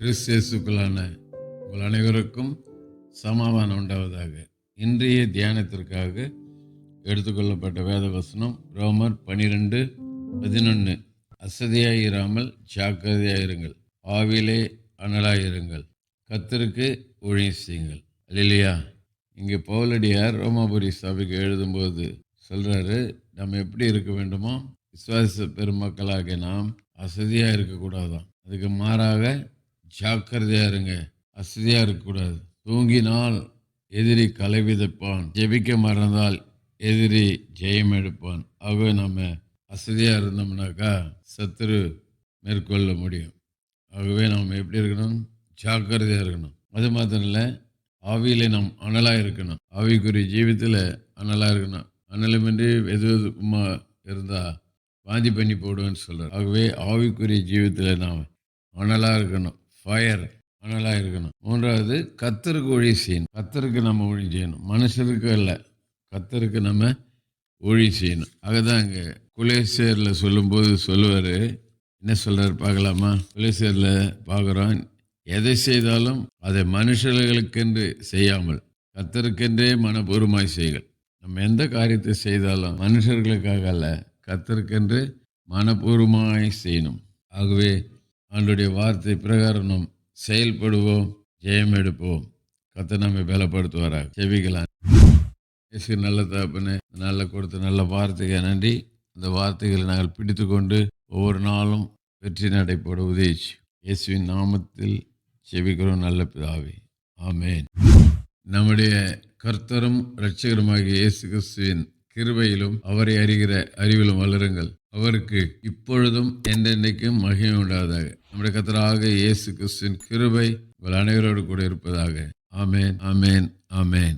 கிறிஸ்து இயேசுக்குள்ளான உங்கள் அனைவருக்கும் சமாதானம் உண்டாவதாக. இன்றைய தியானத்திற்காக எடுத்துக்கொள்ளப்பட்ட வேத வசனம் ரோமர் 12:11. அசதியாயிராமல் ஜாக்கிரதையாயிருங்கள், ஆவிலே அனலாயிருங்கள், கர்த்தருக்கு ஊழியம் செய்யுங்கள். அல்லேலூயா. இங்கே பவுலடியார் ரோமாபுரி சபைக்கு எழுதும்போது சொல்றாரு, நம்ம எப்படி இருக்க வேண்டுமோ, விசுவாச பெருமக்களாக நாம் அசதியாக இருக்கக்கூடாதான். அதுக்கு மாறாக ஜாக்கிரதையாக இருங்க, அசதியாக இருக்கக்கூடாது. தூங்கினால் எதிரி களை விதைப்பான், ஜெபிக்க மறந்தால் எதிரி ஜெயம் எடுப்பான். ஆகவே நம்ம அசதியாக இருந்தோம்னாக்கா சத்துரு மேற்கொள்ள முடியும். ஆகவே நாம் எப்படி இருக்கணும்? ஜாக்கிரதையாக இருக்கணும். அது மாத்திரம் இல்லை, ஆவியிலே நாம் அனலாக இருக்கணும். ஆவிக்குரிய ஜீவித்தில் அனலாக இருக்கணும். அனலுமின்றி வெதுவெதுமா இருந்தால் வாந்தி பண்ணி போடுவேன்னு சொல்கிறார். ஆகவே ஆவிக்குரிய ஜீவித்தில் நாம் அனலாக இருக்கணும். ஃபயர் அனலாக இருக்கணும். மூன்றாவது, கர்த்தருக்கு ஊழியம் செய்யணும். கர்த்தருக்கு நம்ம ஊழியம் செய்யணும், மனுஷருக்கு இல்லை. கர்த்தருக்கு நம்ம ஊழியம் செய்யணும். அதுதான் இங்கே குலேசியரில் சொல்லும்போது சொல்லுவார். என்ன சொல்கிறார் பார்க்கலாமா? குலேசியரில் பார்க்குறோம், எதை செய்தாலும் அதை மனுஷர்களுக்கென்று செய்யாமல் கர்த்தருக்கென்றே மனப்பூர்வமாய் செய்கள். நம்ம எந்த காரியத்தை செய்தாலும் மனுஷர்களுக்காக அல்ல, கர்த்தருக்கென்று மனப்பூர்வமாய் செய்யணும். ஆகவே ஆண்டவருடைய வார்த்தை பிரகாரம் நாம் செயல்படுவோம், ஜெயம் எடுப்போம். கர்த்தர் நம்மை பலப்படுத்துவாராக. ஜெபிக்கலாம். இயேசு நல்ல தகப்பனே, நல்ல கொடுத்த நல்ல வார்த்தைக்கு நன்றி. அந்த வார்த்தைகளை நாங்கள் பிடித்து கொண்டு ஒவ்வொரு நாளும் வெற்றி நடைபோட உதவிச்சு. இயேசுவின் நாமத்தில் ஜெபிக்கிறோம் நல்ல பிதாவே, ஆமேன். நம்முடைய கர்த்தரும் இரட்சகருமாகிய இயேசு கிறிஸ்துவின் கிருபையிலும் அவரை அறிகிற அறிவிலும் வளருங்கள். அவருக்கு இப்பொழுதும் என்றென்றைக்கும் மகிமை உண்டாவதாக. நம்முடைய கர்த்தராகிய இயேசு கிறிஸ்துவின் கிருபை உங்கள் அனைவரோடு கூட இருப்பதாக. ஆமேன், ஆமேன், ஆமேன்.